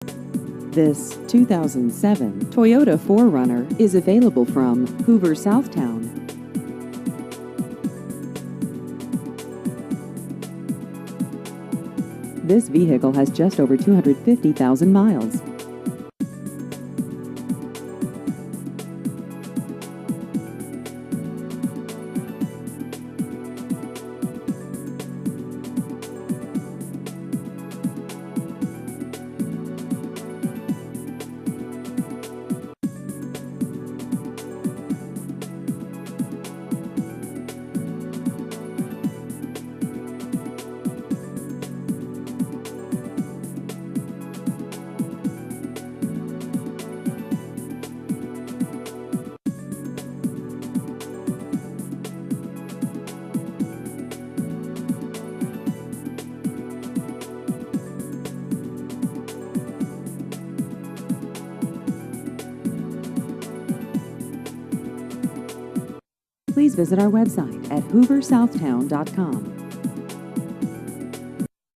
This 2007 Toyota 4Runner is available from Hoover Southtown. This vehicle has just over 250,000 miles. Please visit our website at hooversouthtown.com.